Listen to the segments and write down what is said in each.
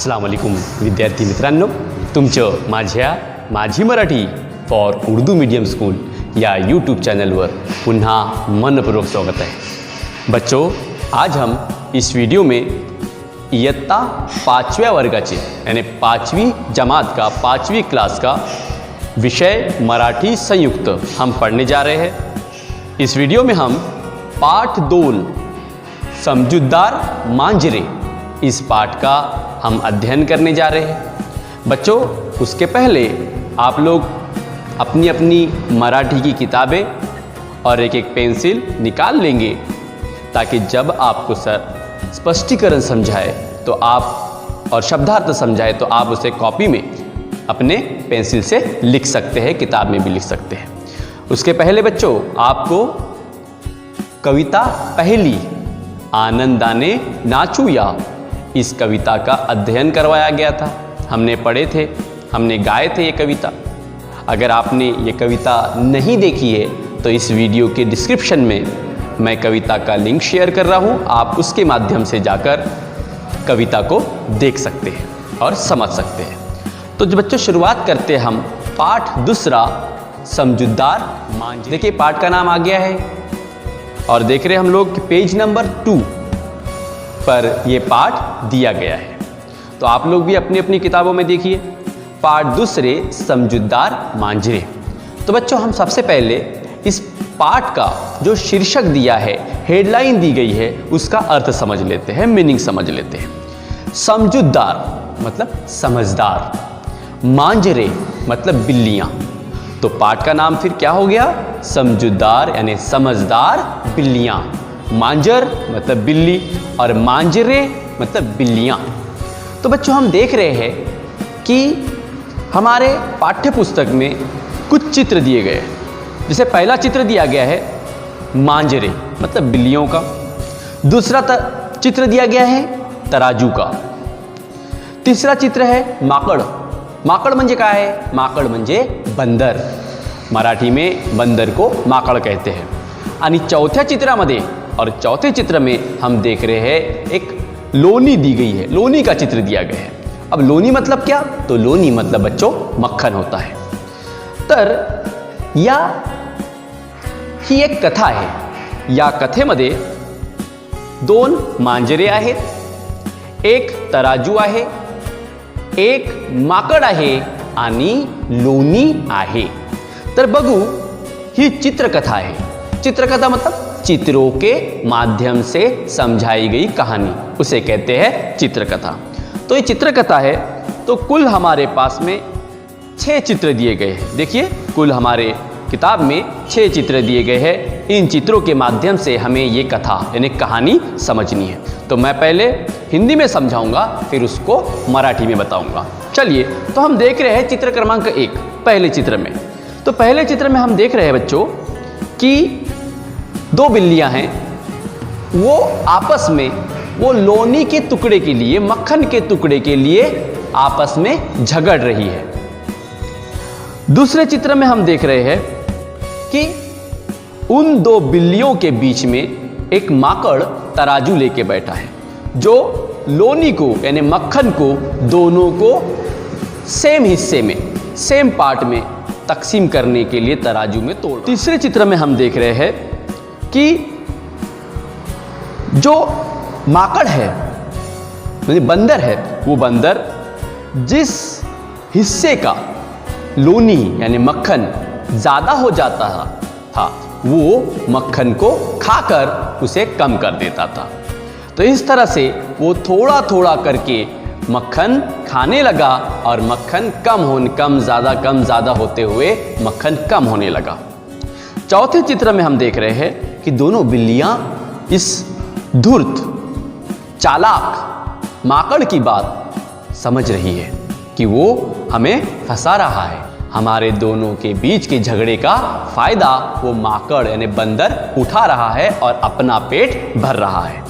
अस्सलाम वालेकुम विद्यार्थी मित्रांनो, तुमचं माझी Marathi for Urdu medium school या यूट्यूब चॅनलवर पुन्हा मनपूर्वक स्वागत आहे। बच्चों, आज हम इस वीडियो में इयत्ता 5व्या वर्गाचे यानी 5वीं जमात का 5वीं क्लास का विषय मराठी संयुक्त हम पढ़ने जा रहे हैं। इस वीडियो में हम पाठ 2 समझदार मांजरे इस पाठ का हम अध्ययन करने जा रहे हैं। बच्चों, उसके पहले आप लोग अपनी अपनी मराठी की किताबें और एक पेंसिल निकाल लेंगे ताकि जब आपको सर स्पष्टीकरण समझाए तो आप और शब्दार्थ समझाए तो आप उसे कॉपी में अपने पेंसिल से लिख सकते हैं, किताब में भी लिख सकते हैं। उसके पहले बच्चों, आपको कविता पहली आनंदाने नाचूया इस कविता का अध्ययन करवाया गया था। हमने पढ़े थे, हमने गाए थे ये कविता। अगर आपने ये कविता नहीं देखी है तो इस वीडियो के डिस्क्रिप्शन में मैं कविता का लिंक शेयर कर रहा हूँ, आप उसके माध्यम से जाकर कविता को देख सकते हैं और समझ सकते हैं। तो जो बच्चों, शुरुआत करते हैं हम पाठ 2 समझदार मांजरे। देखिए, पाठ का नाम आ गया है और देख रहे हम लोग कि पेज नंबर 2 पर ये पाठ दिया गया है। तो आप लोग भी अपनी अपनी किताबों में देखिए पाठ 2 समझदार मांजरे। तो बच्चों, हम सबसे पहले इस पाठ का जो शीर्षक दिया है, हेडलाइन दी गई है, उसका अर्थ समझ लेते हैं, मीनिंग समझ लेते हैं। समझदार मतलब समझदार, मांजरे मतलब बिल्लियां। तो पाठ का नाम फिर क्या हो गया? समझदार यानी समझदार बिल्लियां। मांजर मतलब बिल्ली और मांजरे मतलब बिल्लियां। तो बच्चों, हम देख रहे हैं कि हमारे पाठ्य पुस्तक में कुछ चित्र दिए गए हैं। जैसे पहला चित्र दिया गया है मांजरे मतलब बिल्लियों का, दूसरा चित्र दिया गया है तराजू का, तीसरा चित्र है माकड़। माकड़ म्हणजे काय है? माकड़ म्हणजे बंदर, मराठी में बंदर को माकड़ कहते हैं। आणि चौथ्या चित्रामध्ये और चौथे चित्र में हम देख रहे हैं एक लोनी दी गई है, लोनी का चित्र दिया गया है। अब लोनी मतलब क्या? तो लोनी मतलब बच्चों मक्खन होता है। तर या ही एक कथा आहे। या कथेमध्ये 2 मांजरे आहेत, एक तराजू आहे, एक माकड आहे आणि लोनी आहे। तर बघू, ही चित्रकथा आहे। चित्रकथा मतलब चित्रों के माध्यम से समझाई गई कहानी, उसे कहते हैं चित्रकथा। तो ये चित्रकथा है। तो कुल हमारे पास में 6 चित्र दिए गए हैं। देखिए, कुल हमारे किताब में 6 चित्र दिए गए हैं। इन चित्रों के माध्यम से हमें ये कथा यानी कहानी समझनी है। तो मैं पहले हिंदी में समझाऊंगा, फिर उसको मराठी में बताऊंगा। चलिए, तो हम देख रहे हैं चित्र क्रमांक 1 पहले चित्र में। तो पहले चित्र में हम देख रहे हैं बच्चों कि 2 बिल्लियां हैं, वो आपस में वो लोनी के टुकड़े के लिए, मक्खन के टुकड़े के लिए आपस में झगड़ रही है। दूसरे चित्र में हम देख रहे हैं कि उन 2 बिल्लियों के बीच में एक माकड़ तराजू लेके बैठा है, जो लोनी को यानी मक्खन को दोनों को सेम हिस्से में, सेम पार्ट में तकसीम करने के लिए तराजू में तोड़। तीसरे चित्र में हम देख रहे हैं कि जो माकड़ है यानी बंदर है, वो बंदर जिस हिस्से का लोनी यानी मक्खन ज़्यादा हो जाता था वो मक्खन को खाकर उसे कम कर देता था। तो इस तरह से वो थोड़ा थोड़ा करके मक्खन खाने लगा और मक्खन कम ज़्यादा होते हुए मक्खन कम होने लगा। चौथे चित्र में हम देख रहे हैं कि दोनों बिल्लियां इस धूर्त चालाक माकड़ की बात समझ रही है कि वो हमें फंसा रहा है। हमारे दोनों के बीच के झगड़े का फायदा वो माकड़ यानी बंदर उठा रहा है और अपना पेट भर रहा है।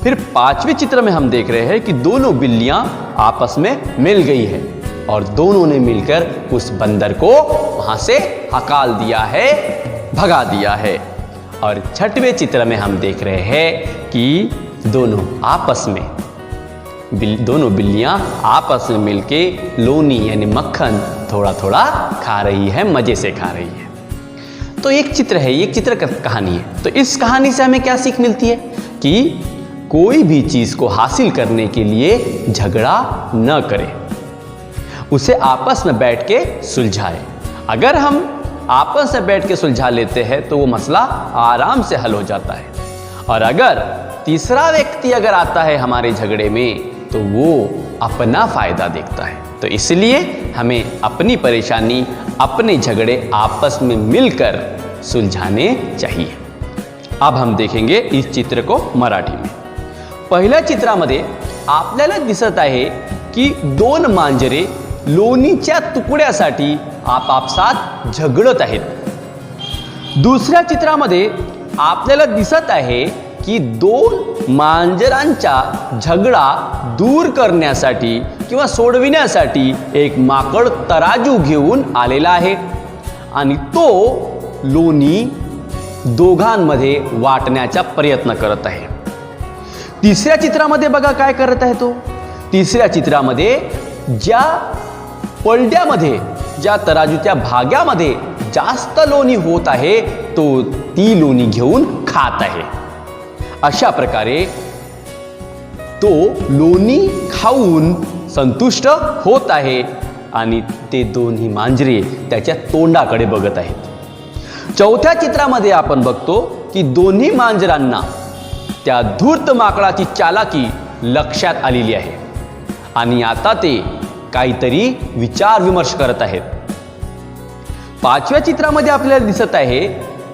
फिर 5वें चित्र में हम देख रहे हैं कि दोनों बिल्लियां आपस में मिल गई है और दोनों ने मिलकर उस बंदर को वहां से हकाल दिया है, भगा दिया है। और 6वें चित्र में हम देख रहे हैं कि दोनों आपस में दोनों बिल्लियां आपस में मिलके लोनी यानी मक्खन थोड़ा थोड़ा खा रही है, मजे से खा रही है। तो एक चित्र है, एक चित्र कहानी है। तो इस कहानी से हमें क्या सीख मिलती है कि कोई भी चीज को हासिल करने के लिए झगड़ा न करें, उसे आपस में बैठ के सुलझाए। अगर हम आपस में बैठ के सुलझा लेते हैं तो वो मसला आराम से हल हो जाता है। और अगर तीसरा व्यक्ति अगर आता है हमारे झगड़े में तो वो अपना फायदा देखता है। तो इसलिए हमें अपनी परेशानी, अपने झगड़े आपस में मिलकर सुलझाने चाहिए। अब हम देखेंगे इस चित्र को मराठी में। पहिल्या चित्रामध्ये आपल्याला दिसत आहे की दोन मांजरे लोणीच्या तुकड्यासाठी आपापसात झगडत आहेत। दुसऱ्या चित्रामध्ये आपल्याला दिसत आहे की दोन मांजरांचा झगडा दूर करण्यासाठी किंवा सोडविण्यासाठी एक माकड तराजू घेऊन आलेला आहे आणि तो लोणी दोघांमध्ये वाटण्याचा प्रयत्न करत आहे। तिसऱ्या चित्रामध्ये बघा काय करत आहे तो। तिसऱ्या चित्रामध्ये ज्या पलड्यामध्ये, ज्या तराजूच्या भाग्यामध्ये जास्त लोणी होत आहे तो ती लोणी घेऊन खात आहे। अशा प्रकारे तो लोणी खाऊन संतुष्ट होत आहे आणि ते दोन्ही मांजरे त्याच्या तोंडाकडे बघत आहेत। चौथ्या चित्रामध्ये आपण बघतो की दोन्ही मांजरांना त्या धूर्त माकडाची चालाकी लक्षात आलेली आहे आणि आता ते काहीतरी विचार विमर्श करत आहेत। पाचव्या चित्रामध्ये आपल्याला दिसत आहे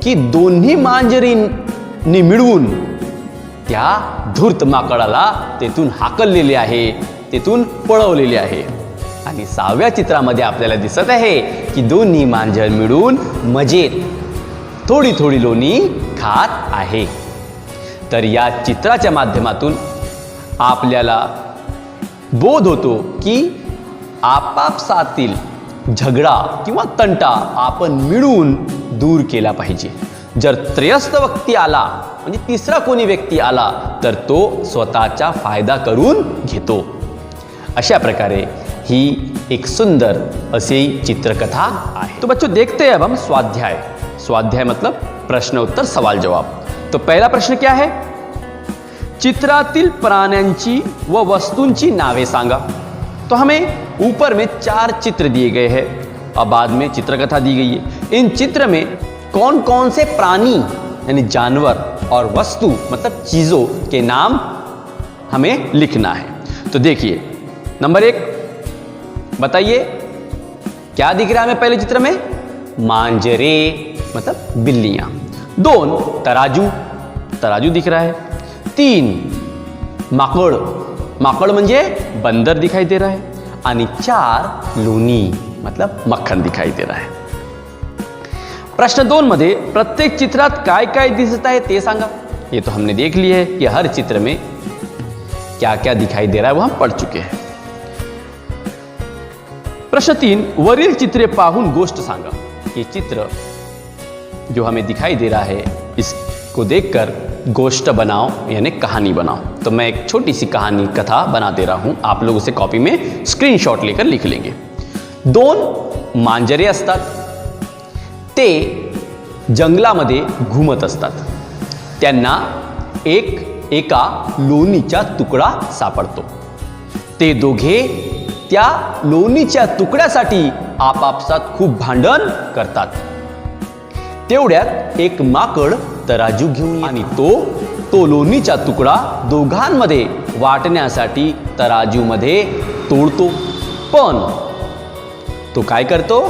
की दोन्ही मांजरींनी मिळून त्या धूर्त माकडाला तेथून हाकललेले आहे, तेथून पळवलेले आहे। आणि सहाव्या चित्रामध्ये आपल्याला दिसत आहे की दोन्ही मांजर मिळून मजेत थोडी थोडी लोणी खात आहे। तर या चित्राच्या माध्यमातून आपल्याला बोध होतो की आपापसातील झगडा किंवा तंटा आपण मिळून दूर केला पाहिजे। जर त्रयस्थ व्यक्ती आला म्हणजे तिसरा कोणी व्यक्ती आला तर तो स्वतःचा फायदा करून घेतो। अशा प्रकारे ही एक सुंदर असी चित्रकथा आहे। तो बच्चों देखते हैं अब हम स्वाध्याय। स्वाध्याय मतलब प्रश्न उत्तर सवाल जवाब। तो पहला प्रश्न क्या है? चित्रातील प्राण्यांची व वस्तूंची नावे सांगा। तो हमें ऊपर में 4 चित्र दिए गए हैं और बाद में चित्रकथा दी गई है। इन चित्र में कौन कौन से प्राणी यानी जानवर और वस्तु मतलब चीज़ों के नाम हमें लिखना है। तो देखिए नंबर 1 बताइए क्या दिख रहा है हमें पहले चित्र में? मांजरे मतलब बिल्लियां। 2 तराजू, तराजू दिख रहा है। 3 माकड़, माकड़ म्हणजे बंदर दिखाई दे रहा है। आणि 4 लोणी मतलब मक्खन दिखाई दे रहा है। प्रश्न 2 मध्ये प्रत्येक चित्रात काय काय दिसत आहे ते सांगा। ये तो हमने देख लिया है कि हर चित्र में क्या क्या दिखाई दे रहा है वो हम पढ़ चुके हैं। प्रश्न 3 वरील चित्रे पाहून गोष्ट सांगा। ये चित्र जो हमें दिखाई दे रहा है इसको देखकर गोष्ट बनाओ यानी कहानी बनाओ। तो मैं एक छोटी सी कहानी कथा बना दे रहा हूं, आप लोग उसे कॉपी में स्क्रीनशॉट लेकर लिख लेंगे। 2 मांजरे असतात, ते जंगलामध्ये घुमत असतात। त्यांना एका लोणीचा तुकडा सापडतो। ते दोघे त्या लोणीच्या तुकड्यासाठी आपापसात खूप भांडण करतात। तेवढ्यात एक माकड तराजू घेऊन आणि तो लोणीचा तुकडा दोघांमध्ये वाटण्यासाठी तराजूमध्ये तोडतो। पण तो काय करतो?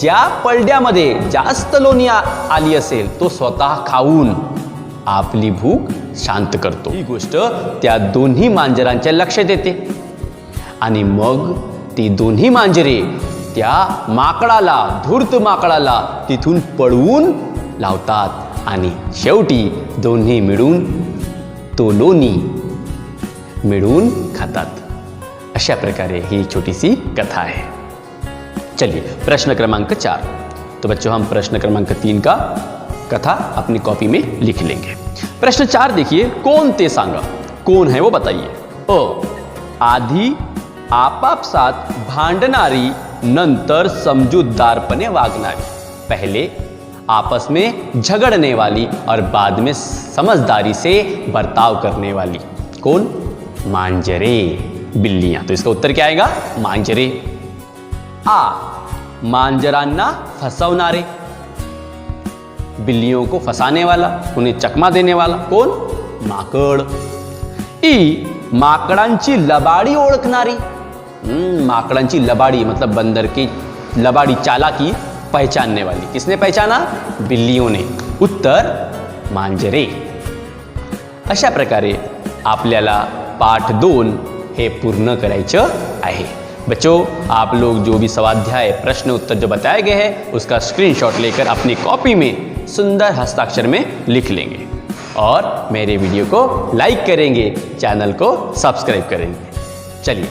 ज्या पलड्यामध्ये जास्त लोणी आली असेल तो स्वतः खाऊन आपली भूक शांत करतो। ही गोष्ट त्या दोन्ही मांजरांच्या लक्षात येते आणि मग ती दोन्ही मांजरे त्या माकडाला, धूर्त माकडाला तिथून पळवून लावतात आणि शेवटी दोन्ही मिळून तो लोणी मिळून खातात। अशा प्रकारे ही छोटी-सी कथा है। चलिए प्रश्न क्रमांक 4। तो बच्चों हम प्रश्न क्रमांक 3 का कथा अपनी कॉपी में लिख लेंगे। प्रश्न 4 देखिए, कौन ते सांगा। कौन है वो बताइए। अ आधी आपापसात भांडणारी, नंतर समजूतदारपणे वागणारी। पहले आपस में झगड़ने वाली और बाद में समझदारी से बर्ताव करने वाली। कौन? मांजरे, बिल्लियां। तो इसका उत्तर क्या आएगा? मांजरे। आ, मांजरांना फसवणारे, बिल्लियों को फंसाने वाला, उन्हें चकमा देने वाला। कौन? माकड़। ई, माकडांची लबाडी ओळखणारी। माकडांची लबाडी मतलब बंदर की लबाडी, चालाकी पहचानने वाली। किसने पहचाना? बिल्लियों ने। उत्तर मांजरे। अशा प्रकारे आपल्याला पाठ 2 हे पूर्ण करायचं आहे। बच्चों, आप लोग जो भी स्वाध्याय प्रश्न उत्तर जो बताए गए हैं उसका स्क्रीनशॉट लेकर अपनी कॉपी में सुंदर हस्ताक्षर में लिख लेंगे और मेरे वीडियो को लाइक करेंगे, चैनल को सब्सक्राइब करेंगे। चलिए